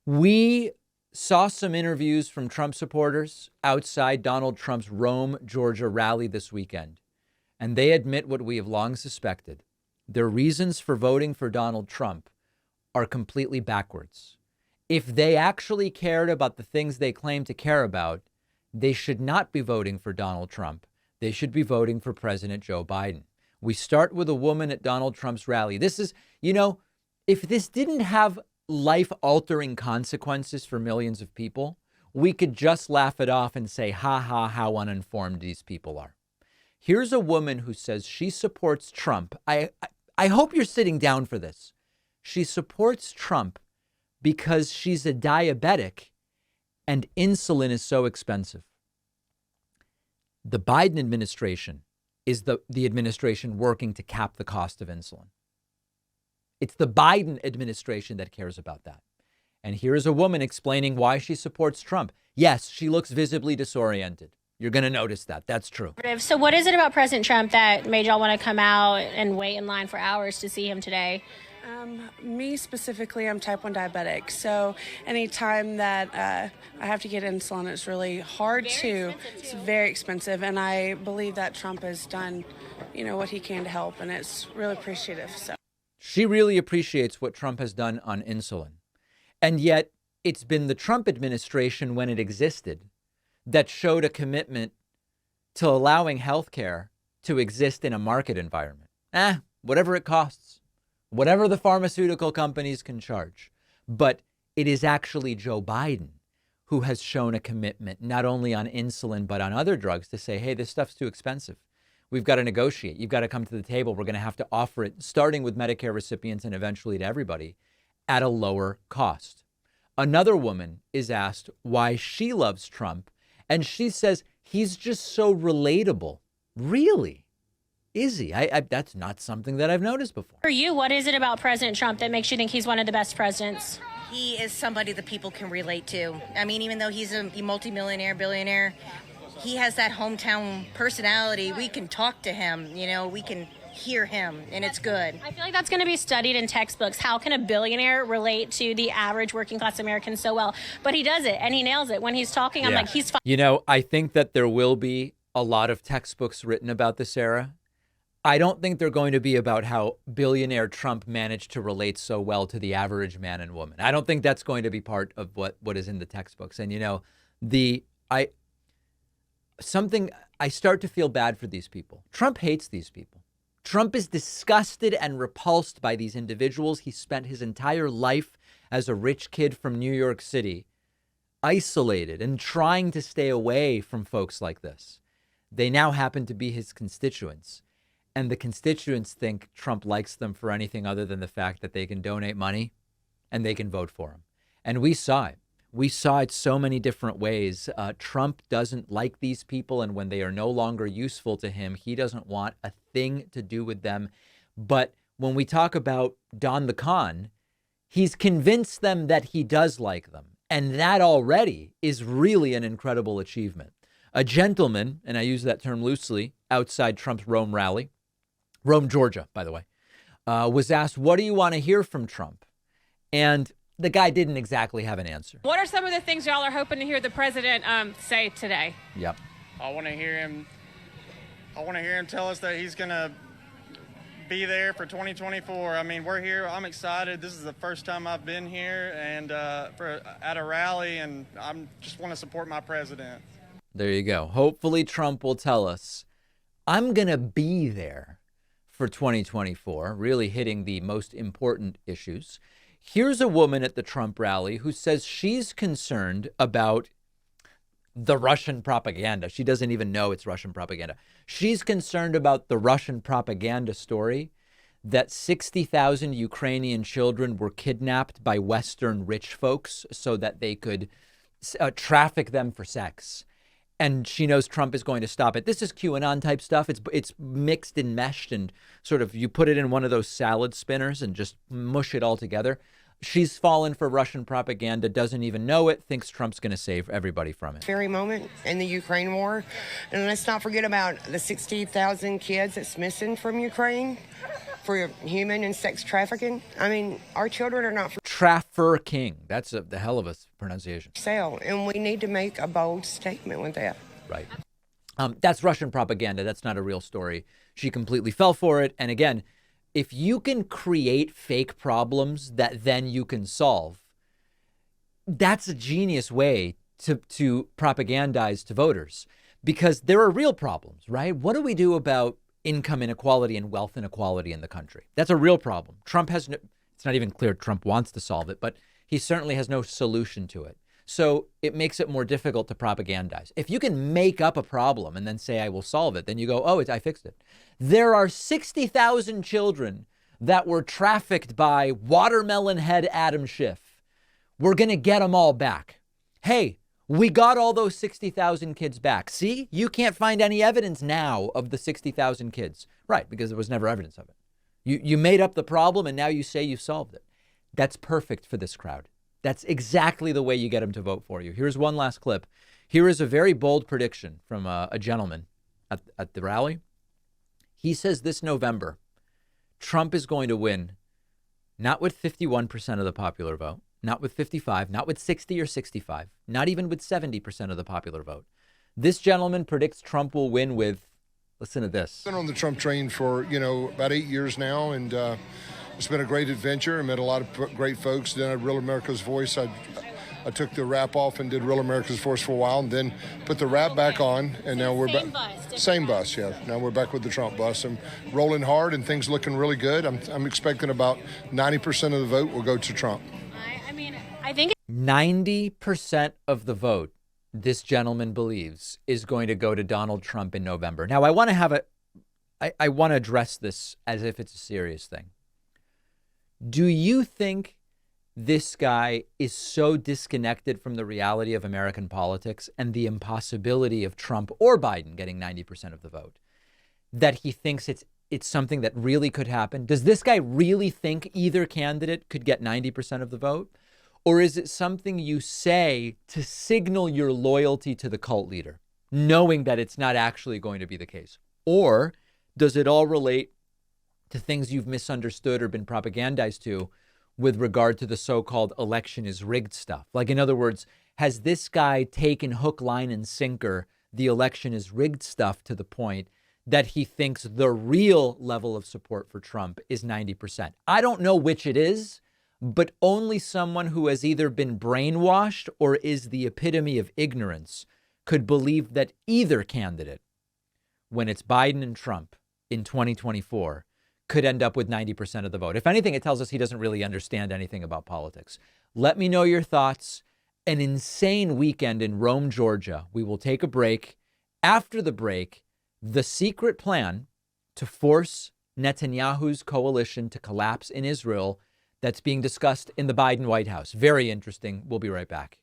We saw some interviews from Trump supporters outside Donald Trump's Rome, Georgia rally this weekend, and they admit what we have long suspected. Their reasons for voting for Donald Trump are completely backwards. If they actually cared about the things they claim to care about, they should not be voting for Donald Trump. They should be voting for President Joe Biden. We start with a woman at Donald Trump's rally. This is, if this didn't have life altering consequences for millions of people, we could just laugh it off and say, ha ha, how uninformed these people are. Here's a woman who says she supports Trump. I hope you're sitting down for this. She supports Trump because she's a diabetic and insulin is so expensive. The Biden administration is the administration working to cap the cost of insulin. It's the Biden administration that cares about that. And here's a woman explaining why she supports Trump. Yes, she looks visibly disoriented. You're going to notice that. That's true. So what is it about President Trump that made y'all want to come out and wait in line for hours to see him today? Me specifically, I'm type 1 diabetic. So anytime that I have to get insulin, it's really hard It's very expensive. And I believe that Trump has done, what he can to help. And it's really appreciative. So she really appreciates what Trump has done on insulin. And yet it's been the Trump administration, when it existed, that showed a commitment to allowing health care to exist in a market environment. Whatever it costs, whatever the pharmaceutical companies can charge. But it is actually Joe Biden who has shown a commitment not only on insulin, but on other drugs to say, hey, this stuff's too expensive. We've got to negotiate. You've got to come to the table. We're going to have to offer it, starting with Medicare recipients and eventually to everybody, at a lower cost. Another woman is asked why she loves Trump, and she says he's just so relatable. Really? Is he? That's not something that I've noticed before. For you, what is it about President Trump that makes you think he's one of the best presidents? He is somebody that people can relate to. I mean, even though he's a multimillionaire, billionaire, he has that hometown personality. We can talk to him, we can hear him, and it's good. I feel like that's going to be studied in textbooks. How can a billionaire relate to the average working class American so well? But he does it, and he nails it. When he's talking, I'm like, he's fine. I think that there will be a lot of textbooks written about this era. I don't think they're going to be about how billionaire Trump managed to relate so well to the average man and woman. I don't think that's going to be part of what is in the textbooks. And, I start to feel bad for these people. Trump hates these people. Trump is disgusted and repulsed by these individuals. He spent his entire life as a rich kid from New York City, isolated and trying to stay away from folks like this. They now happen to be his constituents. And the constituents think Trump likes them for anything other than the fact that they can donate money and they can vote for him. And we saw it. We saw it so many different ways. Trump doesn't like these people. And when they are no longer useful to him, he doesn't want a thing to do with them. But when we talk about Don the Con, he's convinced them that he does like them. And that already is really an incredible achievement. A gentleman, and I use that term loosely, outside Trump's Rome rally, Rome, Georgia, by the way, was asked, what do you want to hear from Trump? And the guy didn't exactly have an answer. What are some of the things y'all are hoping to hear the president say today? Yep. I want to hear him tell us that he's going to be there for 2024. I mean, we're here. I'm excited. This is the first time I've been here and at a rally, and I just want to support my president. There you go. Hopefully Trump will tell us, I'm going to be there for 2024, really hitting the most important issues. Here's a woman at the Trump rally who says she's concerned about the Russian propaganda. She doesn't even know it's Russian propaganda. She's concerned about the Russian propaganda story that 60,000 Ukrainian children were kidnapped by Western rich folks so that they could traffic them for sex. And she knows Trump is going to stop it. This is QAnon type stuff. It's mixed and meshed and sort of you put it in one of those salad spinners and just mush it all together. She's fallen for Russian propaganda, doesn't even know it, thinks Trump's going to save everybody from it. Very moment in the Ukraine war. And let's not forget about the 60,000 kids that's missing from Ukraine for human and sex trafficking. I mean, our children are not for Trafficking. That's the hell of a pronunciation. sale, and we need to make a bold statement with that. Right. That's Russian propaganda. That's not a real story. She completely fell for it. And again, if you can create fake problems that then you can solve, that's a genius way to propagandize to voters, because there are real problems, right? What do we do about income inequality and wealth inequality in the country? That's a real problem. Trump has no, it's not even clear Trump wants to solve it, but he certainly has no solution to it. So it makes it more difficult to propagandize. If you can make up a problem and then say, I will solve it, then you go, oh, I fixed it. There are 60,000 children that were trafficked by watermelon head Adam Schiff. We're going to get them all back. Hey, we got all those 60,000 kids back. See, you can't find any evidence now of the 60,000 kids. Right, because there was never evidence of it. You made up the problem and now you say you solved it. That's perfect for this crowd. That's exactly the way you get them to vote for you. Here's one last clip. Here is a very bold prediction from a gentleman at the rally. He says this November, Trump is going to win, not with 51% of the popular vote, not with 55, not with 60 or 65, not even with 70% of the popular vote. This gentleman predicts Trump will win with, listen to this. I've been on the Trump train for, about 8 years now, and it's been a great adventure. I met a lot of great folks. Then at Real America's Voice, I took the wrap off and did Real America's Voice for a while, and then put the wrap back on, and now we're back. Same bus, yeah. Now we're back with the Trump bus. I'm rolling hard, and things looking really good. I'm expecting about 90% of the vote will go to Trump. I think 90% of the vote, this gentleman believes, is going to go to Donald Trump in November. Now, I want to address this as if it's a serious thing. Do you think this guy is so disconnected from the reality of American politics and the impossibility of Trump or Biden getting 90% of the vote that he thinks it's something that really could happen? Does this guy really think either candidate could get 90% of the vote? Or is it something you say to signal your loyalty to the cult leader, knowing that it's not actually going to be the case? Or does it all relate to things you've misunderstood or been propagandized to with regard to the so-called election is rigged stuff? Like, in other words, has this guy taken hook, line, and sinker the election is rigged stuff to the point that he thinks the real level of support for Trump is 90%? I don't know which it is, but only someone who has either been brainwashed or is the epitome of ignorance could believe that either candidate, when it's Biden and Trump in 2024, could end up with 90% of the vote. If anything, it tells us he doesn't really understand anything about politics. Let me know your thoughts. An insane weekend in Rome, Georgia. We will take a break. After the break, the secret plan to force Netanyahu's coalition to collapse in Israel that's being discussed in the Biden White House. Very interesting. We'll be right back.